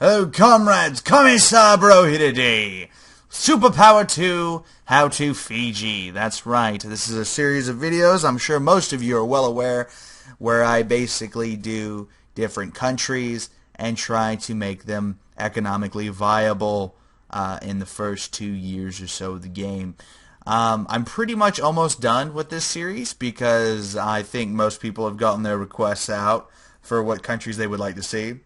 Oh, comrades, Commissar Bro here today. Superpower 2, How to Fiji. That's right. This is a series of videos, I'm sure most of you are well aware, where I basically do different countries and try to make them economically viable in the first 2 years or so of the game. I'm pretty much almost done with this series because I think most people have gotten their requests out for what countries they would like to see.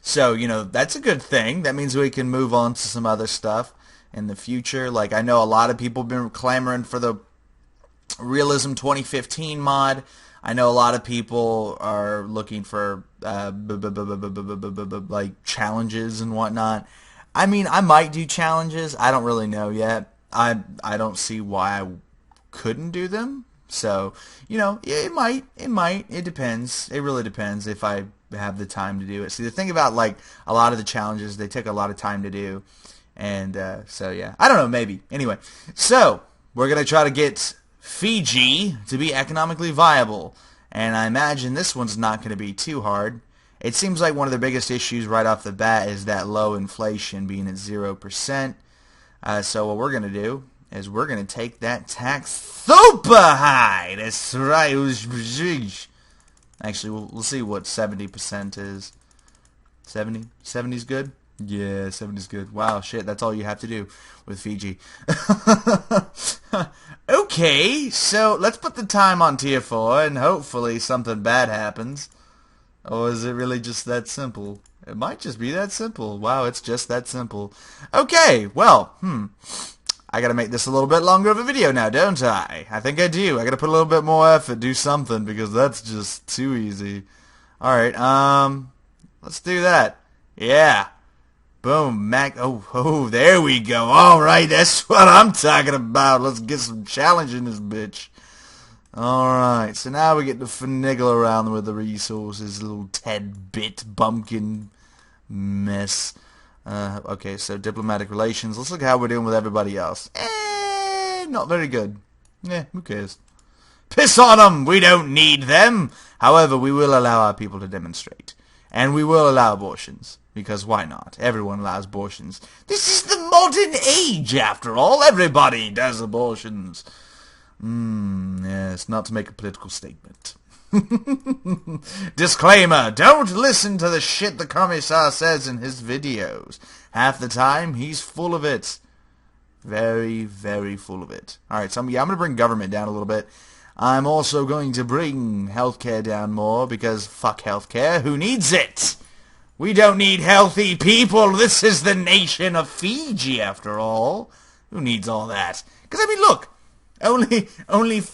So, that's a good thing. That means we can move on to some other stuff in the future. Like, I know a lot of people have been clamoring for the Realism 2015 mod. I know a lot of people are looking for like challenges and whatnot. I mean, I might do challenges. I don't really know yet. I don't see why I couldn't do them. So, it might. It depends. It really depends if I have the time to do it. See, the thing about, like, a lot of the challenges, they take a lot of time to do. And, so, yeah. I don't know, maybe. Anyway, so, we're going to try to get Fiji to be economically viable. And I imagine this one's not going to be too hard. It seems like one of the biggest issues right off the bat is that low inflation being at 0%. So what we're going to do is we're going to take that tax super high. That's right. Actually, we'll see what 70% is. 70? 70's good? Yeah, 70's good. Wow, shit, that's all you have to do with Fiji. Okay, so let's put the time on tier 4 and hopefully something bad happens. Or is it really just that simple? It might just be that simple. Wow, it's just that simple. Okay, well, I gotta make this a little bit longer of a video now, don't I? I think I do. I gotta put a little bit more effort, do something, because that's just too easy. Alright, let's do that. Yeah. Boom, oh, there we go. Alright, that's what I'm talking about. Let's get some challenge in this bitch. Alright, so now we get to finagle around with the resources, little tad-bit bumpkin mess. Okay, so diplomatic relations. Let's look at how we're doing with everybody else. Not very good. Who cares? Piss on them! We don't need them! However, we will allow our people to demonstrate. And we will allow abortions. Because why not? Everyone allows abortions. This is the modern age, after all. Everybody does abortions. Yes, not to make a political statement. Disclaimer, don't listen to the shit the Commissar says in his videos. Half the time, he's full of it. Very, very full of it. Alright, so I'm going to bring government down a little bit. I'm also going to bring healthcare down more, because fuck healthcare. Who needs it? We don't need healthy people. This is the nation of Fiji, after all. Who needs all that? Because, I mean, look. Only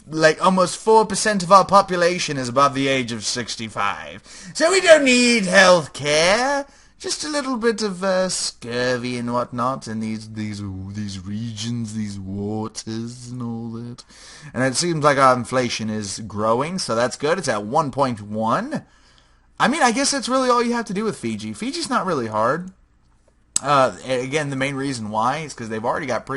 like almost 4% of our population is above the age of 65. So we don't need health care. Just a little bit of scurvy and whatnot in these regions, these waters and all that. And it seems like our inflation is growing, so that's good. It's at 1.1. I mean, I guess that's really all you have to do with Fiji. Fiji's not really hard. Again, the main reason why is because they've already got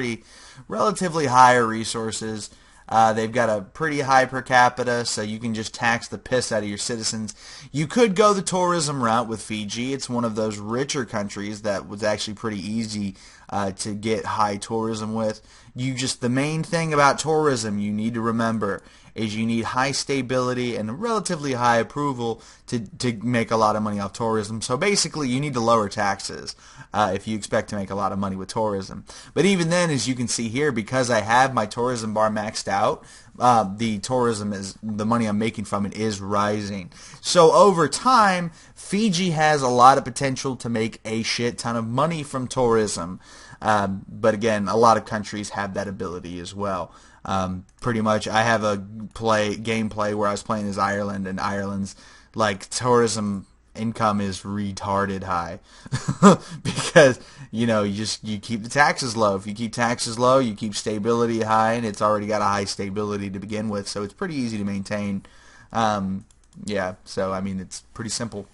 relatively higher resources. They've got a pretty high per capita, so you can just tax the piss out of your citizens. You could go the tourism route with Fiji. It's one of those richer countries that was actually pretty easy to get high tourism with. The main thing about tourism you need to remember is you need high stability and relatively high approval to make a lot of money off tourism. So basically, you need to lower taxes if you expect to make a lot of money with tourism. But even then, as you can see here, because I have my tourism bar maxed out, the money I'm making from it is rising. So over time, Fiji has a lot of potential to make a shit ton of money from tourism. But again, a lot of countries have that ability as well. Pretty much, I have a gameplay where I was playing as Ireland, and Ireland's tourism income is retarded high because you keep the taxes low. If you keep taxes low, you keep stability high, and it's already got a high stability to begin with, so it's pretty easy to maintain. Yeah, so I mean, it's pretty simple.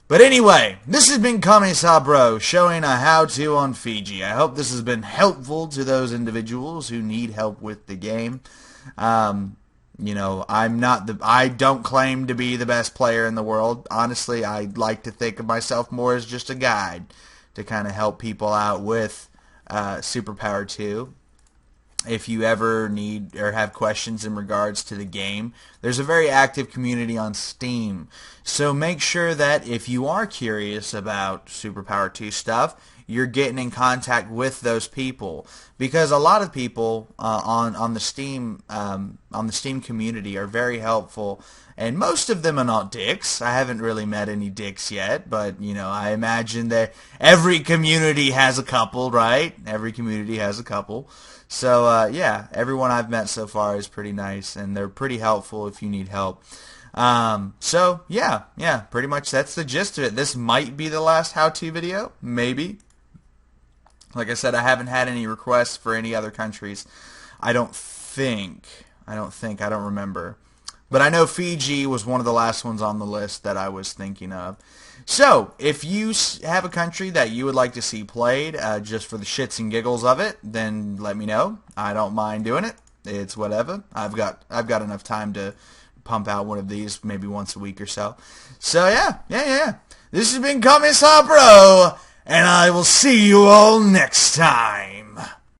But anyway, this has been Commissar Bro showing a how-to on Fiji. I hope this has been helpful to those individuals who need help with the game. I don't claim to be the best player in the world. Honestly, I like to think of myself more as just a guide. to kind of help people out with Superpower 2. If you ever need or have questions in regards to the game, there's a very active community on Steam. So make sure that if you are curious about Superpower 2 stuff, you're getting in contact with those people, because a lot of people on the Steam community are very helpful, and most of them are not dicks. I haven't really met any dicks yet, but you know, I imagine that every community has a couple, right? Every community has a couple. So yeah, everyone I've met so far is pretty nice, and they're pretty helpful if you need help. So yeah, pretty much that's the gist of it. This might be the last how-to video, maybe. Like I said, I haven't had any requests for any other countries. I don't remember. But I know Fiji was one of the last ones on the list that I was thinking of. So, if you have a country that you would like to see played, just for the shits and giggles of it, then let me know. I don't mind doing it. It's whatever. I've got enough time to pump out one of these maybe once a week or so. So yeah. This has been Commissar Bro, and I will see you all next time.